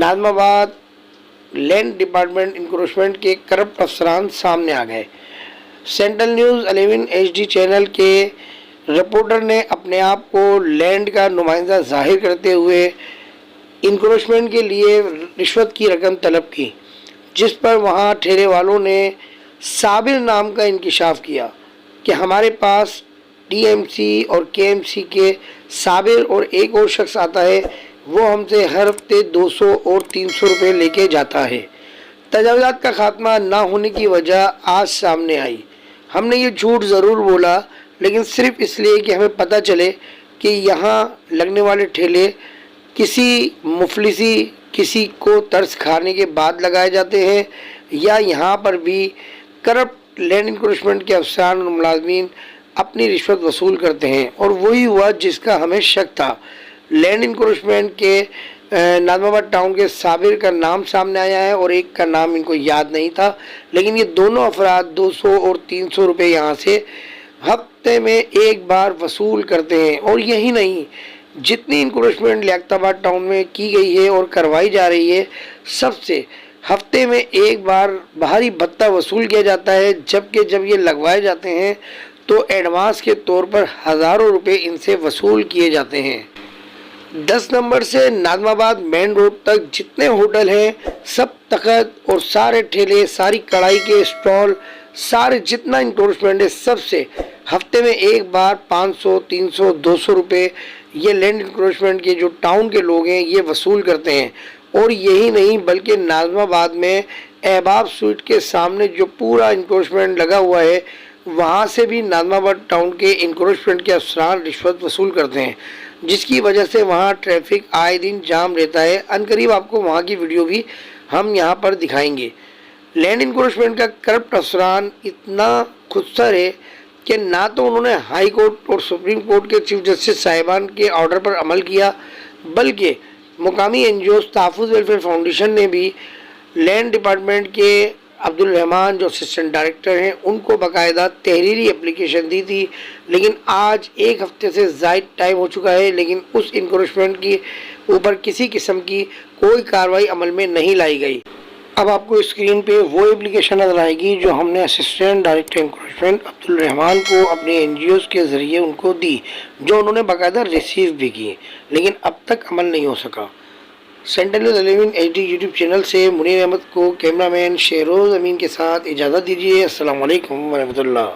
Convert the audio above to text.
नाज़माबाद land department encroachment के corrupt अफसरान सामने आ गए। सेंट्रल न्यूज़ 11 HD चैनल के रिपोर्टर ने अपने आप को लैंड का नुमाइंदा जाहिर करते हुए इंक्रोचमेंट के लिए रिश्वत की रकम तलब की, जिस पर वहां ठहरे वालों ने साबिर नाम का इंकिशाफ किया कि हमारे पास TMC और KMC के साबिर और एक और शख्स आता है, वो हमसे हर हफ्ते 200 और 300 रुपये लेके जाता है। तजावुज़ात का खात्मा ना होने की वजह आज सामने आई। हमने ये झूठ ज़रूर बोला, लेकिन सिर्फ इसलिए कि हमें पता चले कि यहाँ लगने वाले ठेले किसी मुफलिसी किसी को तरस खाने के बाद लगाए जाते हैं, या यहाँ पर भी करप्ट लैंड इंक्रोचमेंट के अफसरान और मुलाजमीन अपनी रिश्वत वसूल करते हैं। और वही हुआ जिसका हमें शक था। लैंड इंक्रोचमेंट के नाज़माबाद टाउन के साबिर का नाम सामने आया है और एक का नाम इनको याद नहीं था, लेकिन ये दोनों अफराद 200 और 300 रुपये यहाँ से हफ्ते में एक बार वसूल करते हैं। और यही नहीं, जितनी इंक्रोचमेंट लियाकताबाद टाउन में की गई है और करवाई जा रही है, सबसे हफ्ते में एक बार बाहरी भत्ता वसूल किया जाता है, जबकि जब ये लगवाए जाते हैं तो एडवांस के तौर पर हज़ारों रुपए इनसे वसूल किए जाते हैं। 10 नंबर से नाज़माबाद मेन रोड तक जितने होटल हैं, सब तखत और सारे ठेले, सारी कढ़ाई के स्टॉल, सारे जितना इंक्रोचमेंट है, सबसे हफ्ते में एक बार 500, 300, 200 रुपये ये लैंड इंक्रोचमेंट के जो टाउन के लोग हैं ये वसूल करते हैं। और यही नहीं, बल्कि नाज़माबाद में अहबाब स्वीट के सामने जो पूरा इंक्रोचमेंट लगा हुआ है, वहाँ से भी नाज़माबाद टाउन के इंक्रोचमेंट के अफसरान रिश्वत वसूल करते हैं, जिसकी वजह से वहाँ ट्रैफिक आए दिन जाम रहता है। अनकरीब आपको वहाँ की वीडियो भी हम यहाँ पर दिखाएंगे। लैंड इंक्रोचमेंट का करप्ट अफसरान इतना खुदसर है कि ना तो उन्होंने हाई कोर्ट और सुप्रीम कोर्ट के चीफ जस्टिस साहिबान के ऑर्डर पर अमल किया, बल्कि मुकामी NGO तहफ़्फ़ुज़ वेलफेयर फाउंडेशन ने भी लैंड डिपार्टमेंट के अब्दुल रहमान जो असिस्टेंट डायरेक्टर हैं उनको बाकायदा तहरीरी एप्लीकेशन दी थी। लेकिन आज एक हफ्ते से ज़ायद टाइम हो चुका है, लेकिन उस इंक्रोचमेंट की ऊपर किसी किस्म की कोई कार्रवाई अमल में नहीं लाई गई। अब आपको स्क्रीन पे वो एप्लीकेशन नजर आएगी जो हमने assistant director encroachment Abdul Rahman को अपने NGOs के ज़रिए उनको दी, जो उन्होंने बाकायदा रिसीव भी की, लेकिन अब तक अमल नहीं हो सका। Central news 11 HD YouTube channel से मुनीर अहमद को कैमरामैन शेरोज़ अमीन के साथ इजाज़त दीजिए। अस्सलाम वालेकुम व रहमतुल्लाह।